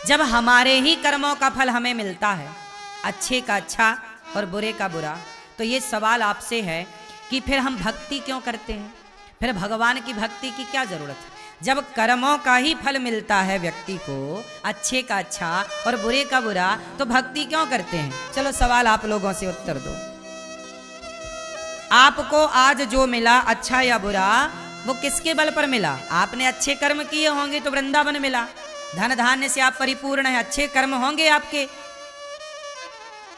जब हमारे ही कर्मों का फल हमें मिलता है, अच्छे का अच्छा और बुरे का बुरा, तो ये सवाल आपसे है कि फिर हम भक्ति क्यों करते हैं? फिर भगवान की भक्ति की क्या जरूरत है? जब कर्मों का ही फल मिलता है व्यक्ति को, अच्छे का अच्छा और बुरे का बुरा, तो भक्ति क्यों करते हैं? चलो सवाल आप लोगों से उत्तर दो। आपको आज जो मिला, अच्छा या बुरा, वो किसके बल पर मिला? आपने अच्छे कर्म किए होंगे तो वृंदावन मिला, धन धान्य से आप परिपूर्ण हैं। अच्छे कर्म होंगे आपके,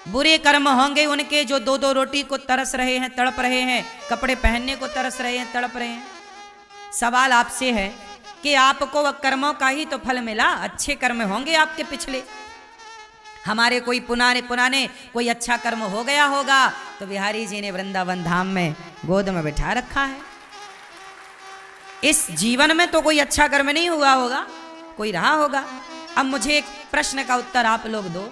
बुरे कर्म होंगे उनके जो दो दो रोटी को तरस रहे हैं, तड़प रहे हैं, कपड़े पहनने को तरस रहे हैं, तड़प रहे हैं। सवाल आपसे है कि आपको वह कर्मों का ही तो फल मिला, अच्छे कर्म होंगे आपके पिछले। हमारे कोई पुराने कोई अच्छा कर्म हो गया होगा तो बिहारी जी ने वृंदावन धाम में गोद में बिठा रखा है। इस जीवन में तो कोई अच्छा कर्म नहीं हुआ होगा, कोई रहा होगा। अब मुझे एक प्रश्न का उत्तर आप लोग दो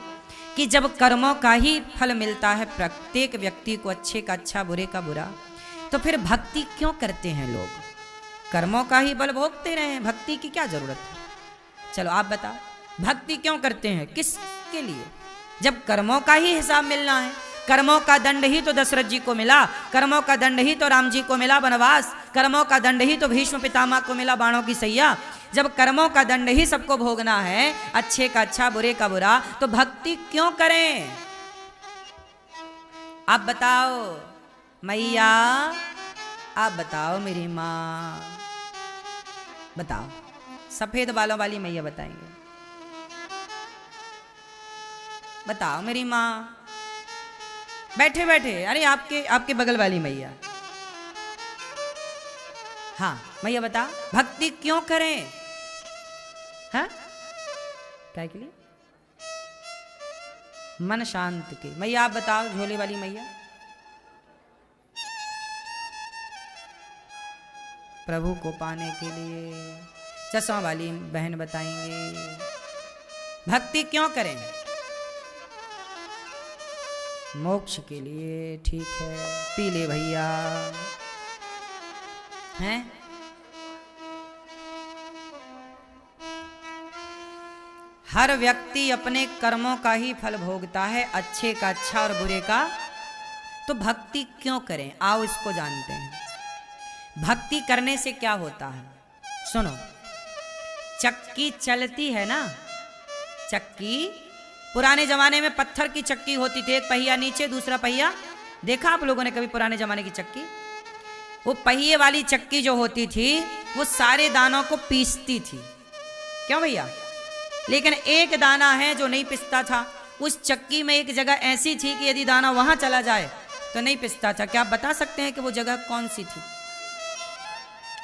कि जब कर्मों का ही फल मिलता है प्रत्येक व्यक्ति को, अच्छे का अच्छा बुरे का बुरा, तो फिर भक्ति क्यों करते हैं लोग? कर्मों का ही बल भोगते रहे, भक्ति की क्या जरूरत है? चलो आप बताओ, भक्ति क्यों करते हैं, किसके लिए? जब कर्मों का ही हिसाब मिलना है, कर्मों का दंड ही तो दशरथ जी को मिला, कर्मों का दंड ही तो राम जी को मिला वनवास, कर्मों का दंड ही तो भीष्म पितामह को मिला बाणों की सैया। जब कर्मों का दंड ही सबको भोगना है, अच्छे का अच्छा बुरे का बुरा, तो भक्ति क्यों करें? आप बताओ मैया, आप बताओ मेरी माँ, बताओ। सफेद बालों वाली मैया बताएंगे। बताओ मेरी माँ, बैठे बैठे, अरे आपके बगल वाली मैया, हाँ मैया बताओ, भक्ति क्यों करें? हाँ क्या के लिए? मन शांत के। मैया आप बताओ, झोले वाली मैया, प्रभु को पाने के लिए। चश्मा वाली बहन बताएंगे भक्ति क्यों करें? मोक्ष के लिए। ठीक है, पीले भैया हैं। हर व्यक्ति अपने कर्मों का ही फल भोगता है, अच्छे का अच्छा और बुरे का, तो भक्ति क्यों करें? आओ इसको जानते हैं। भक्ति करने से क्या होता है? सुनो, चक्की चलती है ना, चक्की पुराने जमाने में पत्थर की चक्की होती थी, एक पहिया नीचे दूसरा पहिया। देखा आप लोगों ने कभी पुराने जमाने की चक्की? वो पहिए वाली चक्की जो होती थी वो सारे दानों को पीसती थी, क्यों भैया? लेकिन एक दाना है जो नहीं पिसता था। उस चक्की में एक जगह ऐसी थी कि यदि दाना वहां चला जाए तो नहीं पिसता था। क्या आप बता सकते हैं कि वो जगह कौन सी थी?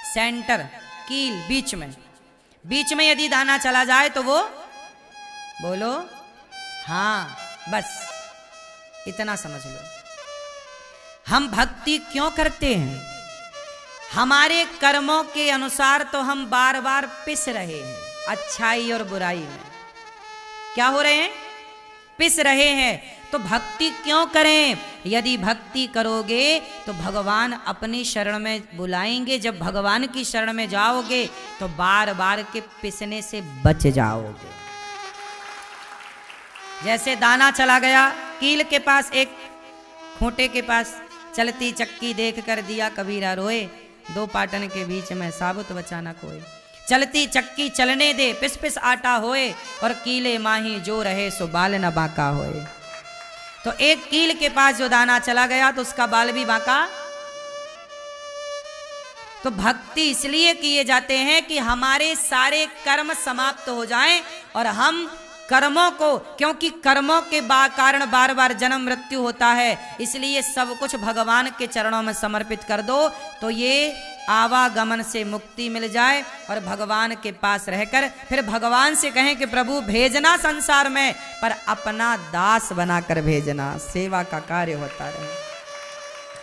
सेंटर, कील, बीच में यदि दाना चला जाए तो वो, बोलो हाँ, बस इतना समझ लो। हम भक्ति क्यों करते हैं? हमारे कर्मों के अनुसार तो हम बार बार पिस रहे हैं, अच्छाई और बुराई में क्या हो रहे हैं? पिस रहे हैं। तो भक्ति क्यों करें? यदि भक्ति करोगे तो भगवान अपनी शरण में बुलाएंगे। जब भगवान की शरण में जाओगे तो बार बार के पिसने से बच जाओगे। जैसे दाना चला गया कील के पास, एक खूंटे के पास, चलती चक्की देख कर दिया कबीरा रोए, दो पाटन के बीच में साबुत बचाना कोई। चलती चक्की चलने दे, पिस पिस आटा होए, और कीले माही जो रहे सो बाल न बांका होए। तो एक कील के पास जो दाना चला गया तो उसका बाल भी बांका। तो भक्ति इसलिए किए जाते हैं कि हमारे सारे कर्म समाप्त हो जाएं और हम कर्मों को, क्योंकि कर्मों के कारण बार बार जन्म मृत्यु होता है, इसलिए सब कुछ भगवान के चरणों में समर्पित कर दो तो ये आवागमन से मुक्ति मिल जाए और भगवान के पास रहकर फिर भगवान से कहें कि प्रभु भेजना संसार में, पर अपना दास बनाकर भेजना, सेवा का कार्य होता रहे।